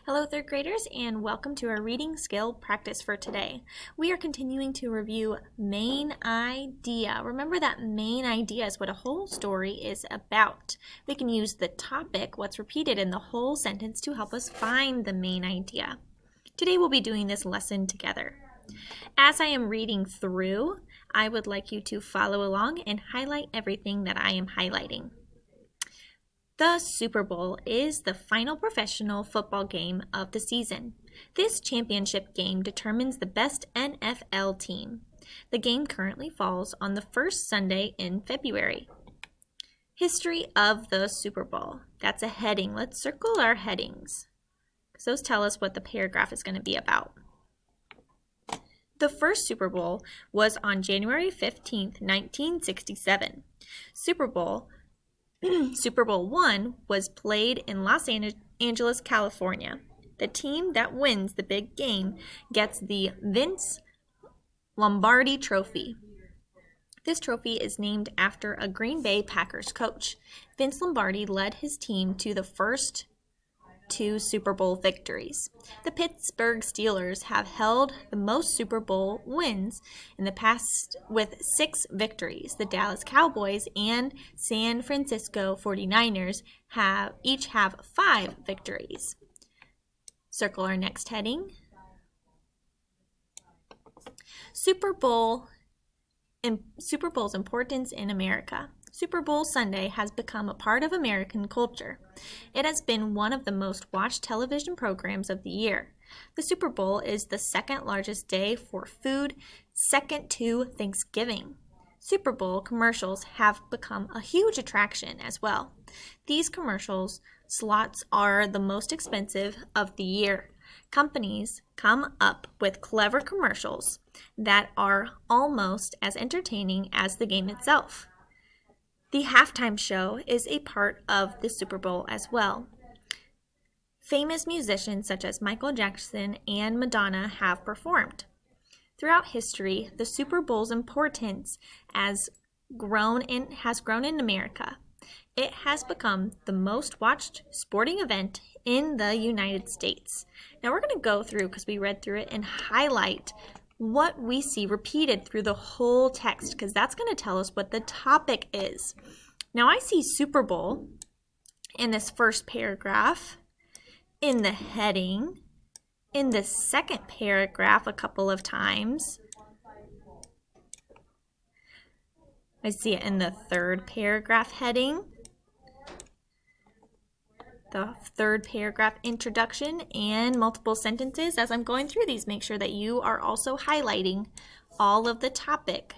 Hello, third graders, and welcome to our reading skill practice for today. We are continuing to review main idea. Remember that main idea is what a whole story is about. We can use the topic, what's repeated in the whole sentence, to help us find the main idea. Today we'll be doing this lesson together. As I am reading through, I would like you to follow along and highlight everything that I am highlighting. The Super Bowl is the final professional football game of the season. This championship game determines the best NFL team. The game currently falls on the first Sunday in February. History of the Super Bowl. That's a heading. Let's circle our headings, because those tell us what the paragraph is going to be about. The first Super Bowl was on January 15th, 1967. Super Bowl I was played in Los Angeles, California. The team that wins the big game gets the Vince Lombardi Trophy. This trophy is named after a Green Bay Packers coach. Vince Lombardi led his team to the first two Super Bowl victories. The Pittsburgh Steelers have held the most Super Bowl wins in the past with 6 victories. The Dallas Cowboys and San Francisco 49ers each have 5 victories. Circle our next heading. Super Bowl's importance in America. Super Bowl Sunday has become a part of American culture. It has been one of the most watched television programs of the year. The Super Bowl is the second largest day for food, second to Thanksgiving. Super Bowl commercials have become a huge attraction as well. These commercials slots are the most expensive of the year. Companies come up with clever commercials that are almost as entertaining as the game itself. The halftime show is a part of the Super Bowl as well. Famous musicians such as Michael Jackson and Madonna have performed. Throughout history, the Super Bowl's importance has grown in America. It has become the most watched sporting event in the United States. Now we're going to go through, because we read through it, and highlight what we see repeated through the whole text, because that's going to tell us what the topic is. Now I see Super Bowl in this first paragraph, in the heading, in the second paragraph a couple of times. I see it in the third paragraph heading, the third paragraph introduction, and multiple sentences. As I'm going through these, make sure that you are also highlighting all of the topic.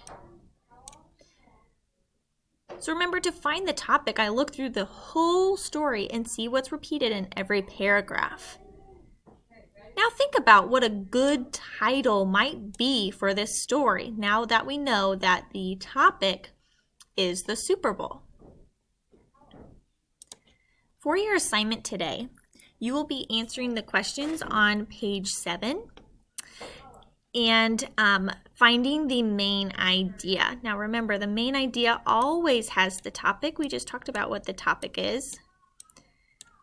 So remember, to find the topic, I look through the whole story and see what's repeated in every paragraph. Now think about what a good title might be for this story, now that we know that the topic is the Super Bowl. For your assignment today, you will be answering the questions on page 7 and finding the main idea. Now remember, the main idea always has the topic. We just talked about what the topic is.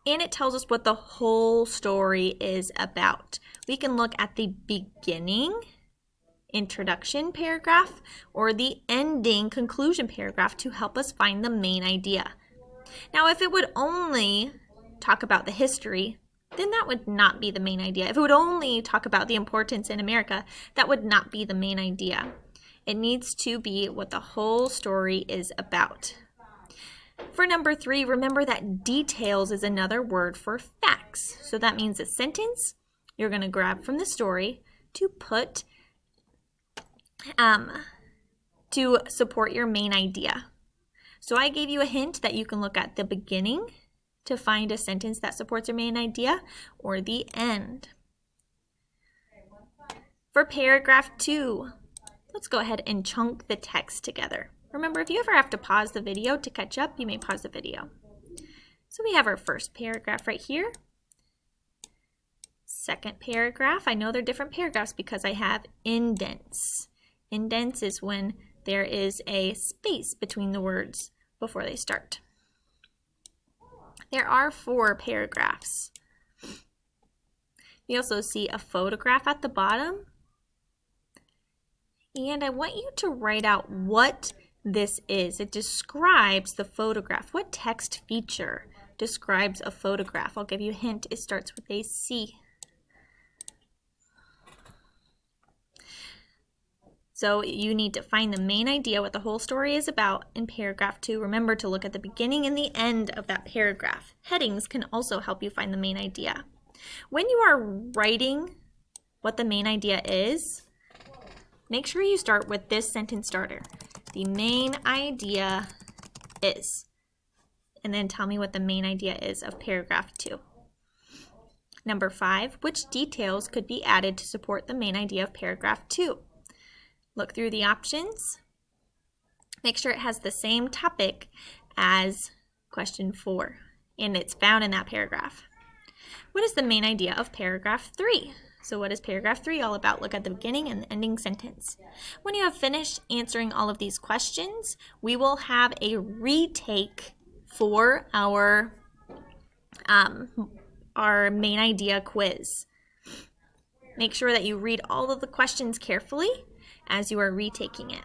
And it tells us what the whole story is about. We can look at the beginning, introduction paragraph, or the ending, conclusion paragraph to help us find the main idea. Now, if it would only talk about the history, then that would not be the main idea. If it would only talk about the importance in America, that would not be the main idea. It needs to be what the whole story is about. For number 3, remember that details is another word for facts. So that means a sentence you're going to grab from the story to put to support your main idea. So I gave you a hint that you can look at the beginning to find a sentence that supports your main idea, or the end. For paragraph 2, let's go ahead and chunk the text together. Remember, if you ever have to pause the video to catch up, you may pause the video. So we have our first paragraph right here. Second paragraph, I know they're different paragraphs because I have indents. Indents is when there is a space between the words before they start. There are 4 paragraphs. You also see a photograph at the bottom. And I want you to write out what this is. It describes the photograph. What text feature describes a photograph? I'll give you a hint. It starts with a C. So you need to find the main idea, what the whole story is about in paragraph 2. Remember to look at the beginning and the end of that paragraph. Headings can also help you find the main idea. When you are writing what the main idea is, make sure you start with this sentence starter. The main idea is. And then tell me what the main idea is of paragraph 2. Number 5, which details could be added to support the main idea of paragraph 2? Look through the options. Make sure it has the same topic as question 4, and it's found in that paragraph. What is the main idea of paragraph 3? So what is paragraph 3 all about? Look at the beginning and the ending sentence. When you have finished answering all of these questions, we will have a retake for our main idea quiz. Make sure that you read all of the questions carefully as you are retaking it.